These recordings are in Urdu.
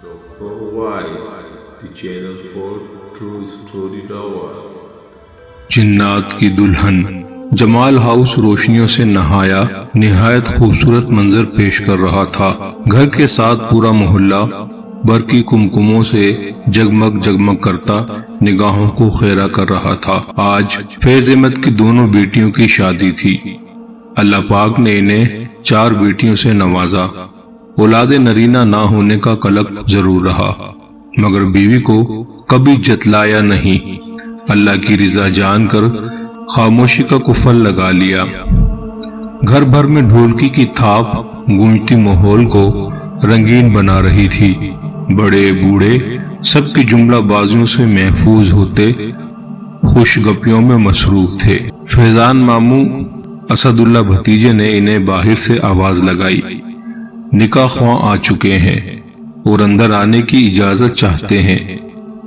Dr. Wise, the channel for True Story Tower. جنات کی دلہن جمال ہاؤس روشنیوں سے نہایا نہایت خوبصورت منظر پیش کر رہا تھا۔ گھر کے ساتھ پورا محلہ برقی کمکموں سے جگمگ جگمگ کرتا نگاہوں کو خیرہ کر رہا تھا۔ آج فیض احمد کی دونوں بیٹیوں کی شادی تھی۔ اللہ پاک نے انہیں 4 بیٹیوں سے نوازا۔ اولاد نرینہ نہ ہونے کا قلق ضرور رہا، مگر بیوی کو کبھی جتلایا نہیں۔ اللہ کی رضا جان کر خاموشی کا کفل لگا لیا۔ گھر بھر میں ڈھولکی کی تھاپ گونجتی ماحول کو رنگین بنا رہی تھی۔ بڑے بوڑھے سب کی جملہ بازیوں سے محفوظ ہوتے خوش گپیوں میں مصروف تھے۔ فیضان ماموں اسد اللہ بھتیجے نے انہیں باہر سے آواز لگائی، نکاح خواں آ چکے ہیں اور اندر آنے کی اجازت چاہتے ہیں۔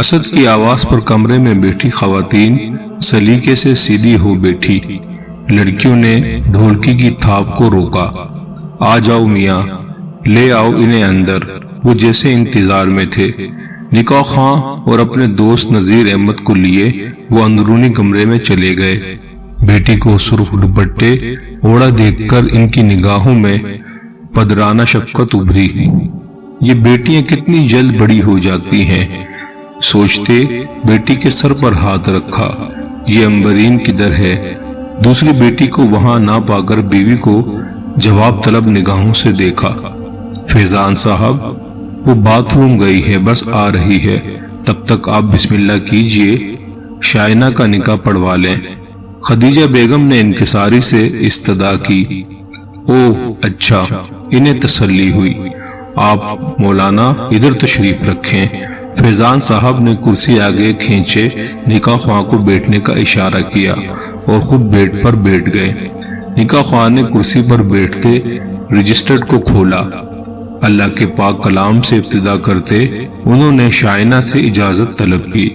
اسد کی آواز پر کمرے میں بیٹھی خواتین سلیقے سے سیدھی ہو بیٹھی۔ لڑکیوں نے ڈھولکی کی تھاپ کو روکا۔ آ جاؤ میاں، لے آؤ انہیں اندر۔ وہ جیسے انتظار میں تھے۔ نکاح خواں اور اپنے دوست نذیر احمد کو لیے وہ اندرونی کمرے میں چلے گئے۔ بیٹی کو سرخ دوپٹے اوڑھا دیکھ کر ان کی نگاہوں میں پدرانہ شفقت ابھری۔ یہ بیٹیاں کتنی جلد بڑی ہو جاتی ہیں، سوچتے بیٹی کے سر پر ہاتھ رکھا۔ یہ امبرین کدھر ہے؟ دوسری بیٹی کو وہاں نہ پا کر بیوی کو جواب طلب نگاہوں سے دیکھا۔ فیضان صاحب، وہ باتھ روم گئی ہے، بس آ رہی ہے، تب تک آپ بسم اللہ کیجئے، شائنہ کا نکاح پڑھوا لیں۔ خدیجہ بیگم نے انکساری سے استدعا کی۔ اوہ اچھا، انہیں تسلی ہوئی۔ آپ مولانا ادھر تشریف رکھیں۔ فیضان صاحب نے کرسی آگے کھینچے نکاح خواں کو بیٹھنے کا اشارہ کیا اور خود بیڈ پر بیٹھ گئے۔ نکاح خواں نے کرسی پر بیٹھتے رجسٹر کو کھولا۔ اللہ کے پاک کلام سے ابتدا کرتے انہوں نے شائنہ سے اجازت طلب کی۔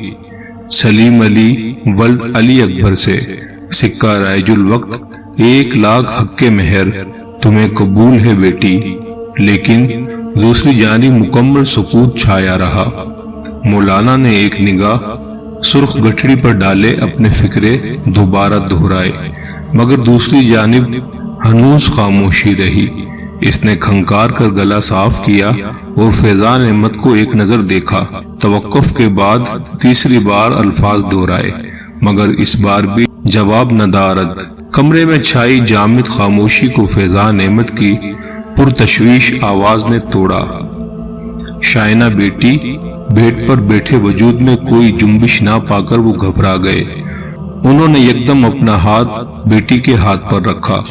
سلیم علی ولد علی اکبر سے سکہ رائج الوقت 1,00,000 حق کے مہر تمہیں قبول ہے بیٹی۔ لیکن دوسری جانب مکمل سکوت چھایا رہا۔ مولانا نے ایک نگاہ سرخ گٹھڑی پر ڈالے اپنے فکرے دوبارہ دہرائے، مگر دوسری جانب ہنوز خاموشی رہی۔ اس نے کھنکار کر گلا صاف کیا اور فیضان احمد کو ایک نظر دیکھا۔ توقف کے بعد تیسری بار الفاظ دہرائے، مگر اس بار بھی جواب ندارد۔ کمرے میں چھائی جامد خاموشی کو فیضان احمد کی پرتشویش آواز نے توڑا۔ شائنہ بیٹی، بیڈ پر بیٹھے وجود میں کوئی جنبش نہ پا کر وہ گھبرا گئے۔ انہوں نے یکدم اپنا ہاتھ بیٹی کے ہاتھ پر رکھا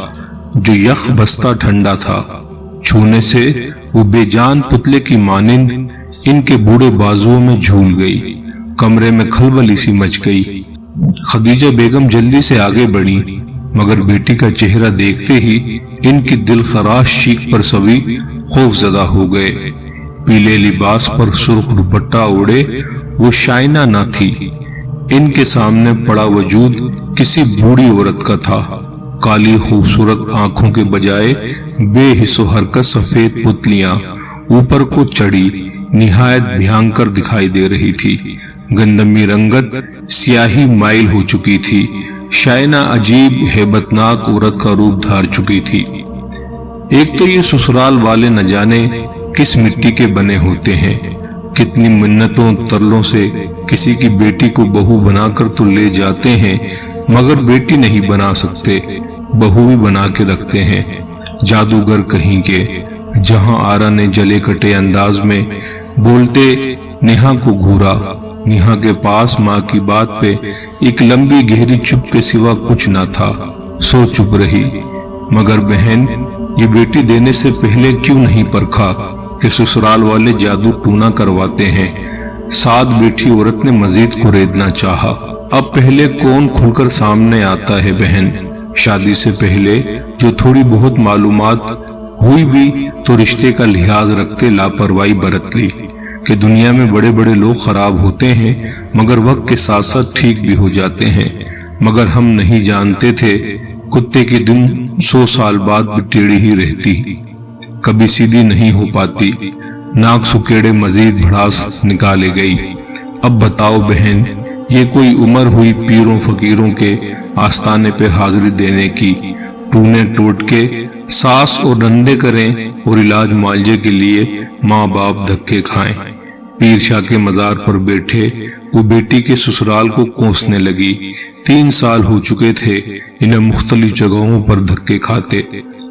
جو یخ بستہ ٹھنڈا تھا۔ چھونے سے وہ بے جان پتلے کی مانند ان کے بوڑھے بازوؤں میں جھول گئی۔ کمرے میں کھلبلی سی مچ گئی۔ خدیجہ بیگم جلدی سے آگے بڑھی، مگر بیٹی کا چہرہ دیکھتے ہی ان کی دل خراش چیخ پر سبھی خوف زدہ ہو گئے۔ پیلے لباس پر سرخ دوپٹہ اوڑھے وہ شائنہ نہ تھی۔ ان کے سامنے پڑا وجود کسی بوڑھی عورت کا تھا۔ کالی خوبصورت آنکھوں کے بجائے بے حس و حرکت سفید پتلیاں اوپر کو چڑھی نہایت بھیانکر دکھائی دے رہی تھی۔ گندمی رنگت سیاہی مائل ہو چکی تھی۔ شائنہ عجیب ہیبت ناک عورت کا روپ دھار چکی تھی۔ ایک تو یہ سسرال والے نہ جانے کس مٹی کے بنے ہوتے ہیں، کتنی منتوں ترلوں سے کسی کی بیٹی کو بہو بنا کر تو لے جاتے ہیں، مگر بیٹی نہیں بنا سکتے، بہو بھی بنا کے رکھتے ہیں۔ جادوگر کہیں کے۔ جہاں آرا نے جلے کٹے انداز میں بولتے نیہا کو گھورا۔ نیہا کے پاس ماں کی بات پہ ایک لمبی گہری چپ کے سوا کچھ نہ تھا، سو چپ رہی۔ مگر بہن، یہ بیٹی دینے سے پہلے کیوں نہیں پرکھا کہ سسرال والے جادو ٹونا کرواتے ہیں؟ ساتھ بیٹھی عورت نے مزید کریدنا چاہا۔ اب پہلے کون کھل کر سامنے آتا ہے بہن؟ شادی سے پہلے جو تھوڑی بہت معلومات ہوئی بھی تو رشتے کا لحاظ رکھتے لاپرواہی برت لی کہ دنیا میں بڑے بڑے لوگ خراب ہوتے ہیں مگر وقت کے ساتھ ساتھ ٹھیک بھی ہو جاتے ہیں۔ مگر ہم نہیں جانتے تھے کتے کی دن 100 سال بعد بھی ٹیڑھی ہی رہتی، کبھی سیدھی نہیں ہو پاتی۔ ناک سکیڑے مزید بھڑاس نکالے گئی۔ اب بتاؤ بہن، یہ کوئی عمر ہوئی پیروں فقیروں کے آستانے پہ حاضری دینے کی؟ ٹونے ٹوٹ کے ساس اور رندے کریں اور علاج معالجے کے لیے ماں باپ دھکے کھائیں۔ پیر شاہ کے مزار پر بیٹھے وہ بیٹی کے سسرال کو کوسنے لگی۔ 3 سال ہو چکے تھے انہیں مختلف جگہوں پر دھکے کھاتے۔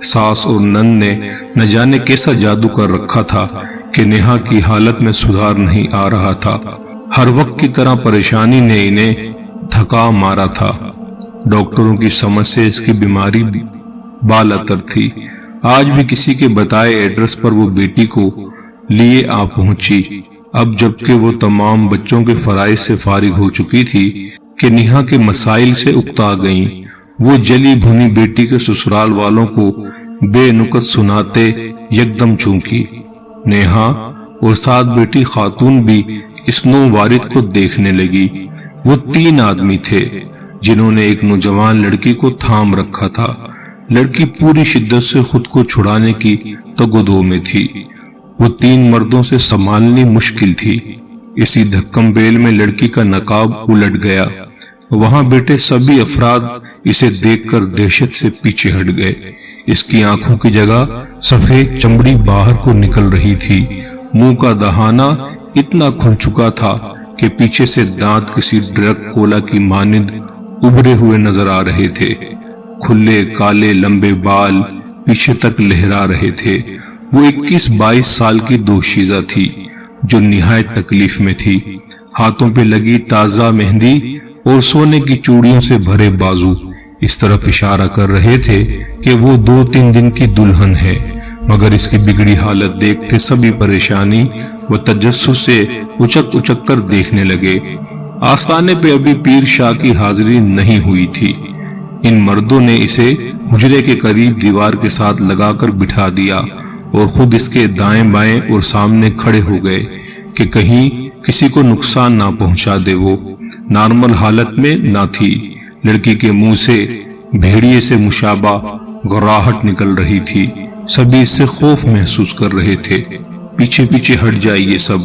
ساس اور نند نے نہ جانے کیسا جادو کر رکھا تھا کہ نیہا کی حالت میں سدھار نہیں آ رہا تھا۔ ہر وقت کی طرح پریشانی نے انہیں تھکا مارا تھا۔ ڈاکٹروں کی سمجھ سے اس کی بیماری بالاتر تھی۔ آج بھی کسی کے بتائے ایڈریس پر وہ بیٹی کو لیے آ پہنچی۔ اب جبکہ وہ تمام بچوں کے فرائض سے فارغ ہو چکی تھی کہ نیہا کے مسائل سے اکتا گئیں، وہ جلی بھنی بیٹی کے سسرال والوں کو بے نکت سناتے یکدم چونکی۔ نیہا اور ساتھ بیٹی خاتون بھی اس نو وارد کو دیکھنے لگی۔ وہ 3 آدمی تھے جنہوں نے ایک نوجوان لڑکی کو تھام رکھا تھا۔ لڑکی پوری شدت سے خود کو چھڑانے کی تگودو میں تھی۔ وہ 3 مردوں سے سنبھالنی مشکل تھی۔ اسی دھکم بیل میں لڑکی کا نقاب الٹ گیا۔ وہاں بیٹھے سبھی افراد اسے دیکھ کر دہشت سے پیچھے ہٹ گئے۔ اس کی آنکھوں کی جگہ سفید چمڑی باہر کو نکل رہی تھی۔ منہ کا دہانہ اتنا کھل چکا تھا کہ پیچھے سے دانت کسی ڈرگ کولا کی مانند ابھرے ہوئے نظر آ رہے تھے۔ کھلے کالے لمبے بال پیچھے تک لہرا رہے تھے۔ وہ 21-22 سال کی دوشیزہ تھی جو نہایت تکلیف میں تھی۔ ہاتھوں پہ لگی تازہ مہندی اور سونے کی چوڑیوں سے بھرے بازو اس طرف اشارہ کر رہے تھے کہ وہ 2-3 دن کی دلہن ہے، مگر اس کی بگڑی حالت دیکھتے سبھی پریشانی و تجسس سے اچک اچک کر دیکھنے لگے۔ آستانے پہ ابھی پیر شاہ کی حاضری نہیں ہوئی تھی۔ ان مردوں نے اسے حجرے کے قریب دیوار کے ساتھ لگا کر بٹھا دیا اور خود اس کے دائیں بائیں اور سامنے کھڑے ہو گئے کہ کہیں کسی کو نقصان نہ پہنچا دے۔ وہ نارمل حالت میں نہ تھی۔ لڑکی کے منہ سے بھیڑیے سے مشابہ گراہٹ نکل رہی تھی۔ سبھی اس سے خوف محسوس کر رہے تھے۔ پیچھے پیچھے ہٹ جائیے سب،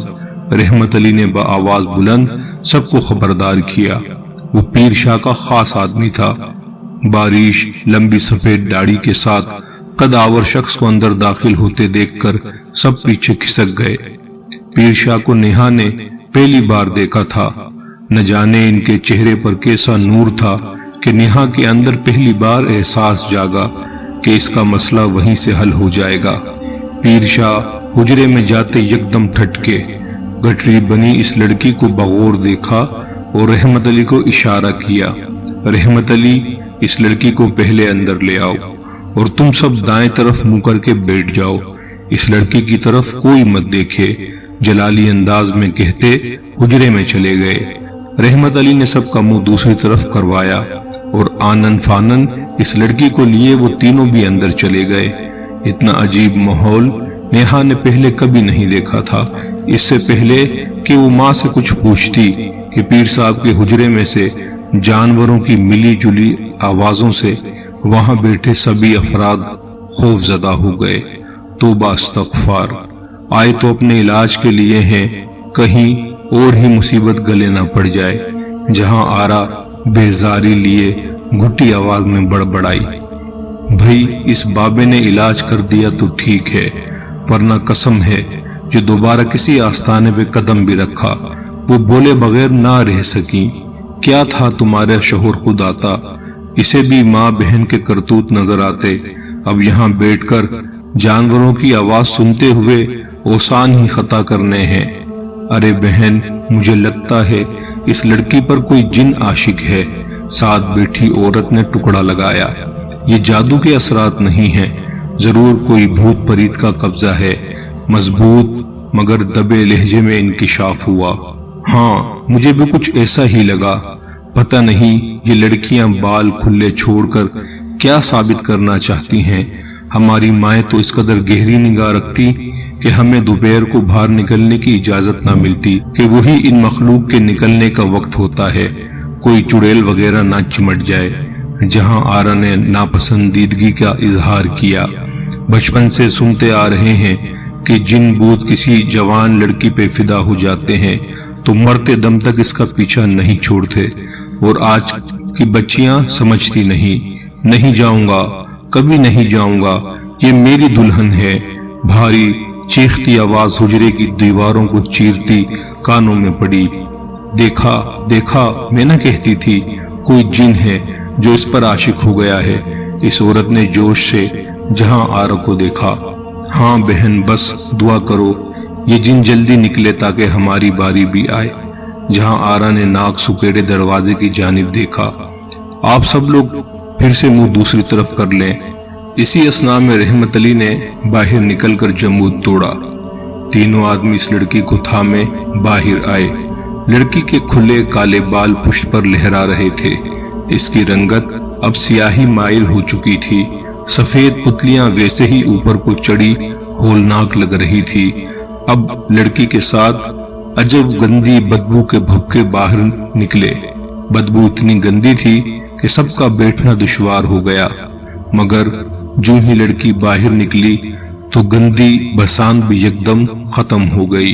رحمت علی نے بآواز بلند سب کو خبردار کیا۔ وہ پیر شاہ کا خاص آدمی تھا۔ باریش لمبی سفید داڑھی کے ساتھ قد آور شخص کو اندر داخل ہوتے دیکھ کر سب پیچھے کھسک گئے۔ پیر شاہ کو نیہا نے پہلی بار دیکھا تھا۔ نہ جانے ان کے چہرے پر کیسا نور تھا کہ نیہا کے اندر پہلی بار احساس جاگا کہ اس کا مسئلہ وہیں سے حل ہو جائے گا۔ پیر شاہ حجرے میں جاتے یکدم ٹھٹکے، گٹری بنی اس لڑکی کو بغور دیکھا اور رحمت علی کو اشارہ کیا۔ رحمت علی، اس لڑکی کو پہلے اندر لے آؤ اور تم سب دائیں طرف منہ کر کے بیٹھ جاؤ۔ اس لڑکی کی طرف کوئی مت دیکھے، جلالی انداز میں کہتے حجرے میں چلے گئے۔ رحمت علی نے سب کا منہ دوسری طرف کروایا اور آنن فانن اس لڑکی کو لیے وہ تینوں بھی اندر چلے گئے۔ اتنا عجیب ماحول نیہا نے پہلے کبھی نہیں دیکھا تھا۔ اس سے پہلے کہ وہ ماں سے کچھ پوچھتی کہ پیر صاحب کے حجرے میں سے جانوروں کی ملی جلی آوازوں سے وہاں بیٹھے سبھی افراد خوف زدہ ہو گئے۔ توبہ استغفار، آئے تو اپنے علاج کے لیے ہیں، کہیں اور ہی مصیبت گلے نہ پڑ جائے۔ جہاں آرا بیزاری لیے گھٹی آواز میں بڑبڑائی، بھئی اس بابے نے علاج کر دیا تو ٹھیک ہے، ورنہ قسم ہے جو دوبارہ کسی آستانے پہ قدم بھی رکھا وہ بولے بغیر نہ رہ سکیں۔ کیا تھا تمہارا شوہر خود آتا، اسے بھی ماں بہن کے کرتوت نظر آتے، اب یہاں بیٹھ کر جانوروں کی آواز سنتے ہوئے اوسان ہی خطا کرنے ہیں۔ ارے بہن، مجھے لگتا ہے اس لڑکی پر کوئی جن عاشق ہے، ساتھ بیٹھی عورت نے ٹکڑا لگایا۔ یہ جادو کے اثرات نہیں ہیں، ضرور کوئی بھوت پریت کا قبضہ ہے۔ مضبوط مگر دبے لہجے میں انکشاف ہوا۔ ہاں مجھے بھی کچھ ایسا ہی لگا، پتہ نہیں یہ لڑکیاں بال کھلے چھوڑ کر کیا ثابت کرنا چاہتی ہیں۔ ہماری مائیں تو اس قدر گہری نگاہ رکھتی کہ ہمیں دوپہر کو باہر نکلنے کی اجازت نہ ملتی کہ وہی ان مخلوق کے نکلنے کا وقت ہوتا ہے، کوئی چڑیل وغیرہ نہ چمٹ جائے۔ جہاں آرا نے ناپسندیدگی کا اظہار کیا۔ بچپن سے سنتے آ رہے ہیں کہ جن بوت کسی جوان لڑکی پہ فدا ہو جاتے ہیں تو مرتے دم تک اس کا پیچھا نہیں چھوڑتے، اور آج کی بچیاں سمجھتی نہیں جاؤں گا، کبھی نہیں جاؤں گا، یہ میری دلہن ہے۔ بھاری چیختی آواز حجرے کی دیواروں کو چیرتی کانوں میں پڑی۔ دیکھا دیکھا، میں نہ کہتی تھی کوئی جن ہے جو اس پر عاشق ہو گیا ہے۔ اس عورت نے جوش سے جہاں آرا کو دیکھا۔ ہاں بہن، بس دعا کرو یہ جن جلدی نکلے تاکہ ہماری باری بھی آئے۔ جہاں آرا نے ناک سکیڑے دروازے کی جانب دیکھا۔ آپ سب لوگ پھر سے منہ دوسری طرف کر لیں۔ اسی اثناء میں رحمت علی نے باہر نکل کر جمود توڑا۔ تینوں آدمی اس لڑکی کو تھامے باہر آئے۔ لڑکی کے کھلے کالے بال پشت پر لہرا رہے تھے۔ اس کی رنگت اب سیاہی مائل ہو چکی تھی۔ سفید پتلیاں ویسے ہی اوپر کو چڑی ہولناک لگ رہی تھی۔ اب لڑکی کے ساتھ عجب گندی بدبو کے بھبکے باہر نکلے۔ بدبو اتنی گندی تھی کہ سب کا بیٹھنا دشوار ہو گیا، مگر جو ہی لڑکی باہر نکلی تو گندی بسان بھی یکدم ختم ہو گئی۔